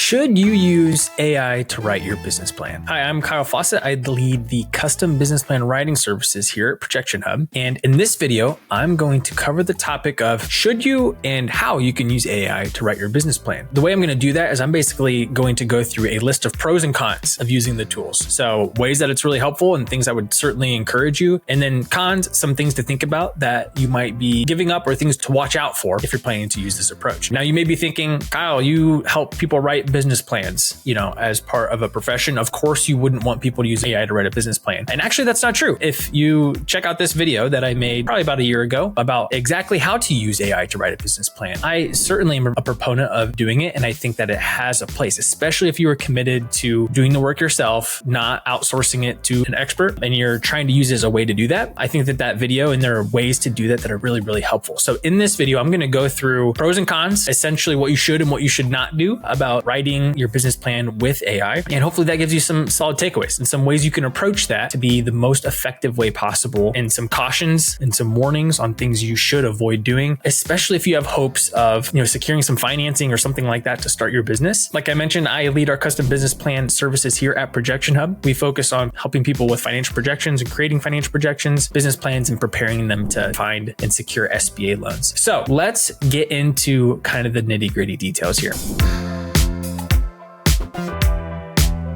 Should you use AI to write your business plan? Hi, I'm Kyle Fawcett. I lead the custom business plan writing services here at ProjectionHub. And in this video, I'm going to cover the topic of should you and how you can use AI to write your business plan. The way I'm going to do that is I'm basically going to go through a list of pros and cons of using the tools. So ways that it's really helpful and things I would certainly encourage you. And then cons, some things to think about that you might be giving up or things to watch out for if you're planning to use this approach. Now, you may be thinking, Kyle, you help people write business plans, as part of a profession. Of course, you wouldn't want people to use AI to write a business plan. And actually, that's not true. If you check out this video that I made probably about a year ago about exactly how to use AI to write a business plan, I certainly am a proponent of doing it. And I think that it has a place, especially if you are committed to doing the work yourself, not outsourcing it to an expert, and you're trying to use it as a way to do that. I think that video, and there are ways to do that are really, really helpful. So in this video, I'm going to go through pros and cons, essentially what you should and what you should not do about writing your business plan with AI. And hopefully that gives you some solid takeaways and some ways you can approach that to be the most effective way possible, and some cautions and some warnings on things you should avoid doing, especially if you have hopes of, securing some financing or something like that to start your business. Like I mentioned, I lead our custom business plan services here at ProjectionHub. We focus on helping people with financial projections and creating financial projections, business plans, and preparing them to find and secure SBA loans. So let's get into kind of the nitty-gritty details here.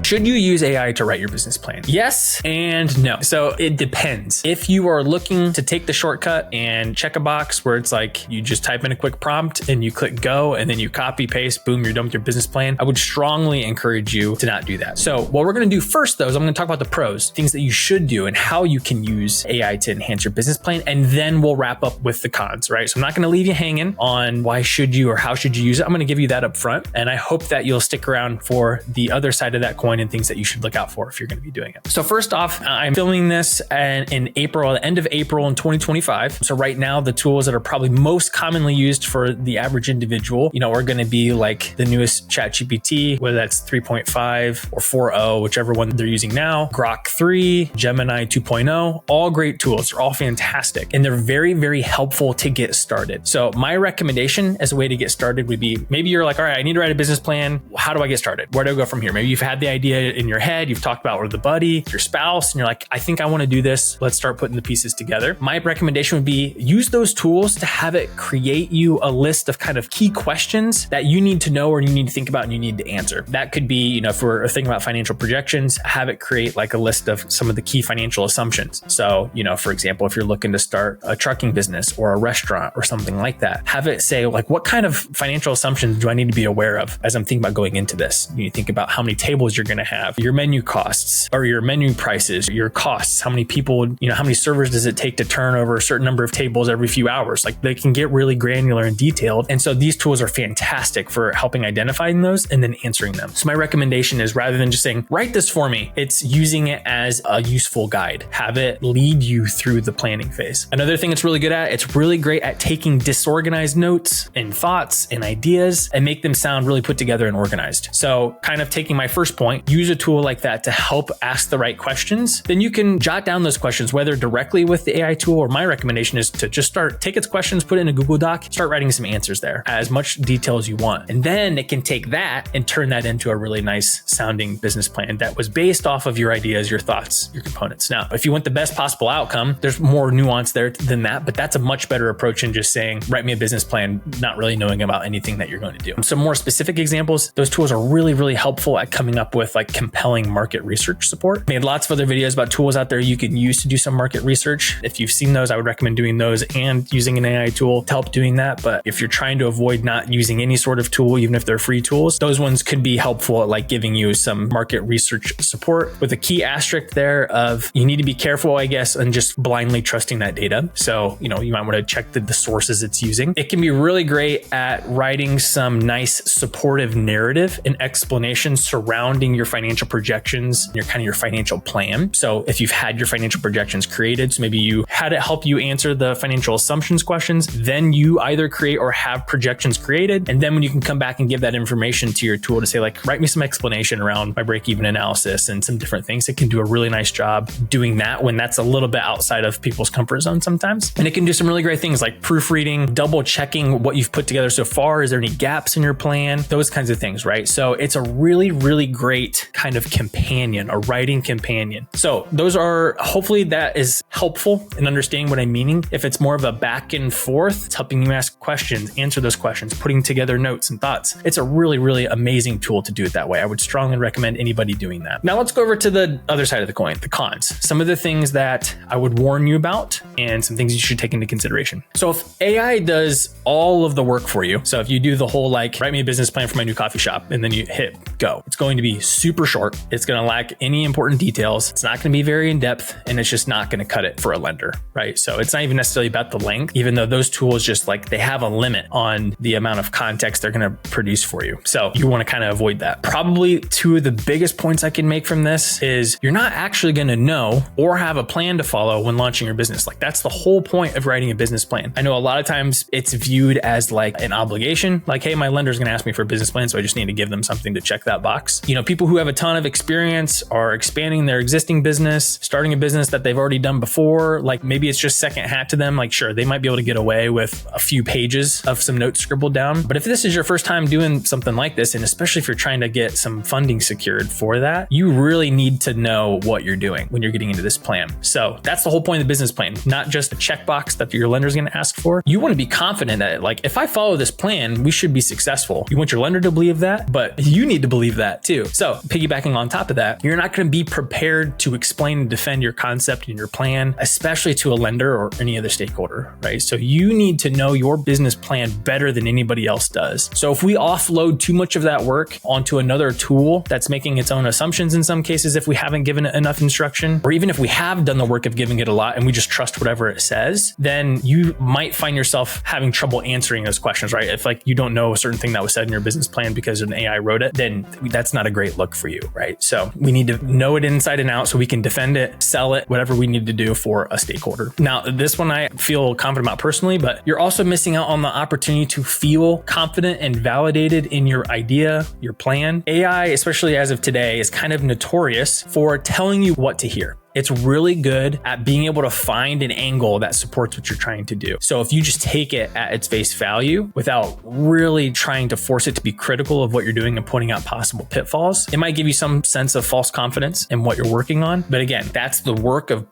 Should you use AI to write your business plan? Yes and no. So it depends. If you are looking to take the shortcut and check a box where it's like you just type in a quick prompt and you click go and then you copy paste, boom, you're done with your business plan, I would strongly encourage you to not do that. So what we're going to do first, though, is I'm going to talk about the pros, things that you should do and how you can use AI to enhance your business plan. And then we'll wrap up with the cons, right? So I'm not going to leave you hanging on why should you or how should you use it. I'm going to give you that up front. And I hope that you'll stick around for the other side of that coin and things that you should look out for if you're going to be doing it. So first off, I'm filming this in April, the end of April in 2025. So right now, the tools that are probably most commonly used for the average individual, are going to be like the newest ChatGPT, whether that's 3.5 or 4.0, whichever one they're using now, Grok 3, Gemini 2.0, all great tools. They're all fantastic. And they're very, very helpful to get started. So my recommendation as a way to get started would be, maybe you're like, all right, I need to write a business plan. How do I get started? Where do I go from here? Maybe you've had the idea in your head, you've talked about with a buddy, your spouse, and you're like, I think I want to do this. Let's start putting the pieces together. My recommendation would be use those tools to have it create you a list of kind of key questions that you need to know or you need to think about and you need to answer. That could be, if we're thinking about financial projections, have it create like a list of some of the key financial assumptions. So, for example, if you're looking to start a trucking business or a restaurant or something like that, have it say like, what kind of financial assumptions do I need to be aware of as I'm thinking about going into this? You think about how many tables you're going to have, your menu costs or your menu prices, your costs, how many people, how many servers does it take to turn over a certain number of tables every few hours? Like they can get really granular and detailed. And so these tools are fantastic for helping identifying those and then answering them. So my recommendation is rather than just saying, write this for me, it's using it as a useful guide. Have it lead you through the planning phase. Another thing it's really good at, it's really great at taking disorganized notes and thoughts and ideas and make them sound really put together and organized. So kind of taking my first point, use a tool like that to help ask the right questions. Then you can jot down those questions, whether directly with the AI tool, or my recommendation is to just take its questions, put it in a Google Doc, start writing some answers there, as much detail as you want. And then it can take that and turn that into a really nice sounding business plan that was based off of your ideas, your thoughts, your components. Now, if you want the best possible outcome, there's more nuance there than that, but that's a much better approach than just saying, write me a business plan, not really knowing about anything that you're going to do. Some more specific examples, those tools are really, really helpful at coming up with like compelling market research support. I made lots of other videos about tools out there you can use to do some market research. If you've seen those, I would recommend doing those and using an AI tool to help doing that. But if you're trying to avoid not using any sort of tool, even if they're free tools, those ones could be helpful at like giving you some market research support, with a key asterisk there of you need to be careful, I guess, and just blindly trusting that data. So, you might want to check the sources it's using. It can be really great at writing some nice supportive narrative and explanation surrounding your financial projections, your financial plan. So if you've had your financial projections created, so maybe you had it help you answer the financial assumptions questions, then you either create or have projections created. And then when you can come back and give that information to your tool to say like, write me some explanation around my break-even analysis and some different things, it can do a really nice job doing that when that's a little bit outside of people's comfort zone sometimes. And it can do some really great things like proofreading, double checking what you've put together so far. Is there any gaps in your plan? Those kinds of things, right? So it's a really, really great kind of companion, a writing companion. So those are, hopefully that is helpful in understanding what I'm meaning. If it's more of a back and forth, it's helping you ask questions, answer those questions, putting together notes and thoughts. It's a really, really amazing tool to do it that way. I would strongly recommend anybody doing that. Now let's go over to the other side of the coin, the cons. Some of the things that I would warn you about and some things you should take into consideration. So if AI does all of the work for you, so if you do the whole like, write me a business plan for my new coffee shop, and then you hit go, it's going to be super short. It's going to lack any important details. It's not going to be very in depth, and it's just not going to cut it for a lender, right? So it's not even necessarily about the length, even though those tools just like, they have a limit on the amount of context they're going to produce for you. So you want to kind of avoid that. Probably two of the biggest points I can make from this is you're not actually going to know or have a plan to follow when launching your business. Like that's the whole point of writing a business plan. I know a lot of times it's viewed as like an obligation, like, hey, my lender's going to ask me for a business plan, so I just need to give them something to check that box. You know, people who have a ton of experience are expanding their existing business, starting a business that they've already done before. Like maybe it's just second hat to them. Like, sure, they might be able to get away with a few pages of some notes scribbled down. But if this is your first time doing something like this, and especially if you're trying to get some funding secured for that, you really need to know what you're doing when you're getting into this plan. So that's the whole point of the business plan, not just a checkbox that your lender is going to ask for. You want to be confident that like, if I follow this plan, we should be successful. You want your lender to believe that, but you need to believe that too. So piggybacking on top of that, you're not going to be prepared to explain and defend your concept and your plan, especially to a lender or any other stakeholder, right? So you need to know your business plan better than anybody else does. So if we offload too much of that work onto another tool that's making its own assumptions in some cases, if we haven't given it enough instruction, or even if we have done the work of giving it a lot and we just trust whatever it says, then you might find yourself having trouble answering those questions, right? If like you don't know a certain thing that was said in your business plan because an AI wrote it, then that's not a great look for you, right? So we need to know it inside and out so we can defend it, sell it, whatever we need to do for a stakeholder. Now, this one I feel confident about personally, but you're also missing out on the opportunity to feel confident and validated in your idea, your plan. AI, especially as of today, is kind of notorious for telling you what to hear. It's really good at being able to find an angle that supports what you're trying to do. So if you just take it at its face value without really trying to force it to be critical of what you're doing and pointing out possible pitfalls, it might give you some sense of false confidence in what you're working on. But again, that's the work of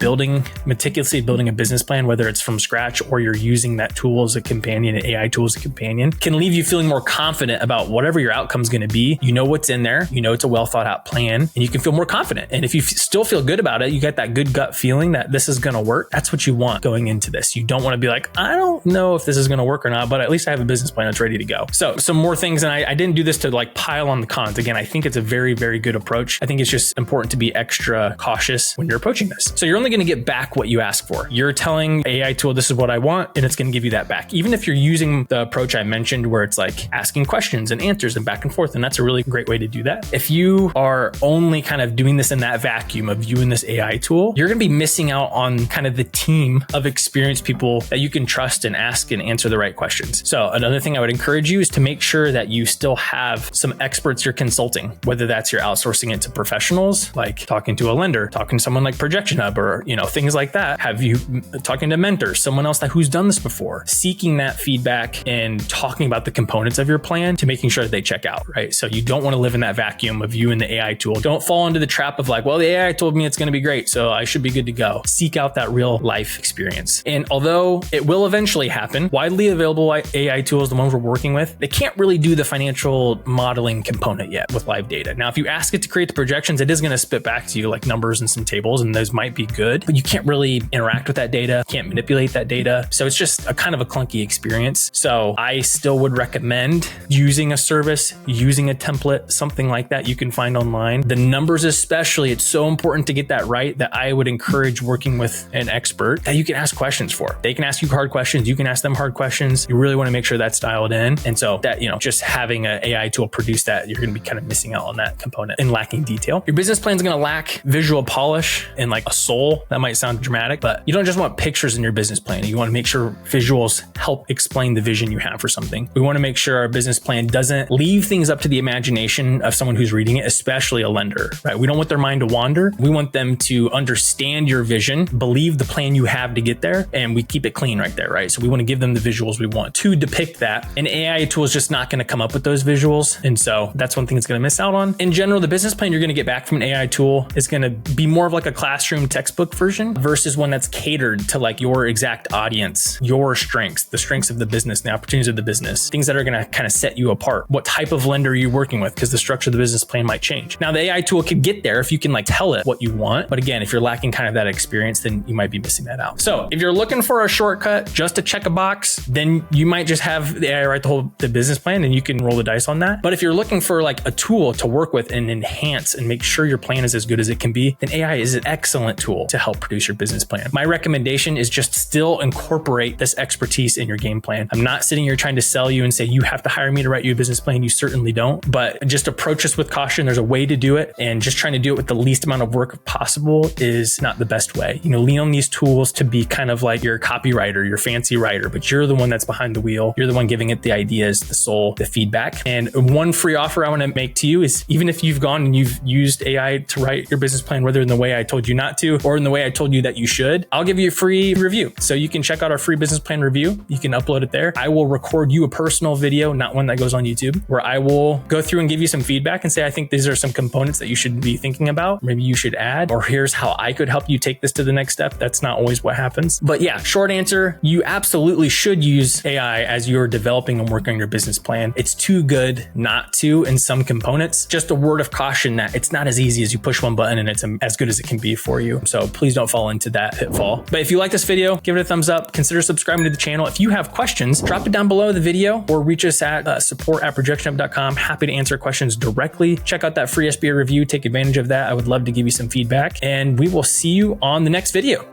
meticulously building a business plan, whether it's from scratch or you're using that tool as a companion, an AI tool as a companion, can leave you feeling more confident about whatever your outcome is going to be. You know what's in there, you know it's a well thought out plan, and you can feel more confident. And if you still feel good about it, you get that good gut feeling that this is going to work. That's what you want going into this. You don't want to be like, I don't know if this is going to work or not, but at least I have a business plan that's ready to go. So some more things, and I didn't do this to like pile on the cons. Again, I think it's a very, very good approach. I think it's just important to be extra cautious when you're approaching this. So you're only going to get back what you ask for. You're telling AI tool, this is what I want, and it's going to give you that back. Even if you're using the approach I mentioned where it's like asking questions and answers and back and forth, and that's a really great way to do that. If you are only kind of doing this in that vacuum of you and this AI tool, you're going to be missing out on kind of the team of experienced people that you can trust and ask and answer the right questions. So another thing I would encourage you is to make sure that you still have some experts you're consulting, whether that's you're outsourcing it to professionals, like talking to a lender, talking to someone like ProjectionHub, or, you know, things like that. Have you talking to mentors, someone else who's done this before, seeking that feedback and talking about the components of your plan to making sure that they check out, right? So you don't want to live in that vacuum of you and the AI tool. Don't fall into the trap of like, well, the AI told me it's going to be great, so I should be good to go. Seek out that real life experience. And although it will eventually happen, widely available AI tools, the ones we're working with, they can't really do the financial modeling component yet with live data. Now, if you ask it to create the projections, it is going to spit back to you like numbers and some tables, and those might be good, but you can't really interact with that data, can't manipulate that data. So it's just a kind of a clunky experience. So I still would recommend using a service, using a template, something like that you can find online. The numbers especially, it's so important to get that right. that I would encourage working with an expert that you can ask questions for. They can ask you hard questions. You can ask them hard questions. You really want to make sure that's dialed in. And so that, just having an AI tool produce that, you're going to be kind of missing out on that component and lacking detail. Your business plan is going to lack visual polish and like a soul. That might sound dramatic, but you don't just want pictures in your business plan. You want to make sure visuals help explain the vision you have for something. We want to make sure our business plan doesn't leave things up to the imagination of someone who's reading it, especially a lender, right? We don't want their mind to wander. We want them to understand your vision, believe the plan you have to get there, and we keep it clean right there, right? So we want to give them the visuals we want to depict that. An AI tool is just not going to come up with those visuals. And so that's one thing it's going to miss out on. In general, the business plan you're going to get back from an AI tool is going to be more of like a classroom textbook version versus one that's catered to like your exact audience, your strengths, the strengths of the business, the opportunities of the business, things that are going to kind of set you apart. What type of lender are you working with? Because the structure of the business plan might change. Now, the AI tool could get there if you can like tell it what you want. But again, if you're lacking kind of that experience, then you might be missing that out. So if you're looking for a shortcut just to check a box, then you might just have the AI write the business plan and you can roll the dice on that. But if you're looking for like a tool to work with and enhance and make sure your plan is as good as it can be, then AI is an excellent tool to help produce your business plan. My recommendation is just still incorporate this expertise in your game plan. I'm not sitting here trying to sell you and say, you have to hire me to write you a business plan. You certainly don't, but just approach this with caution. There's a way to do it, and just trying to do it with the least amount of work possible is not the best way. Lean on these tools to be kind of like your copywriter, your fancy writer, but you're the one that's behind the wheel. You're the one giving it the ideas, the soul, the feedback. And one free offer I want to make to you is, even if you've gone and you've used AI to write your business plan, whether in the way I told you not to or in the way I told you that you should, I'll give you a free review. So you can check out our free business plan review. You can upload it there. I will record you a personal video, not one that goes on YouTube, where I will go through and give you some feedback and say, I think these are some components that you should be thinking about. Maybe you should add, or here's how I could help you take this to the next step. That's not always what happens. But yeah, short answer, you absolutely should use AI as you're developing and working on your business plan. It's too good not to in some components. Just a word of caution that it's not as easy as you push one button and it's as good as it can be for you. So please don't fall into that pitfall. But if you like this video, give it a thumbs up. Consider subscribing to the channel. If you have questions, drop it down below the video or reach us at support@projectionhub.com. Happy to answer questions directly. Check out that free SBA review. Take advantage of that. I would love to give you some feedback, and we will see you on the next video.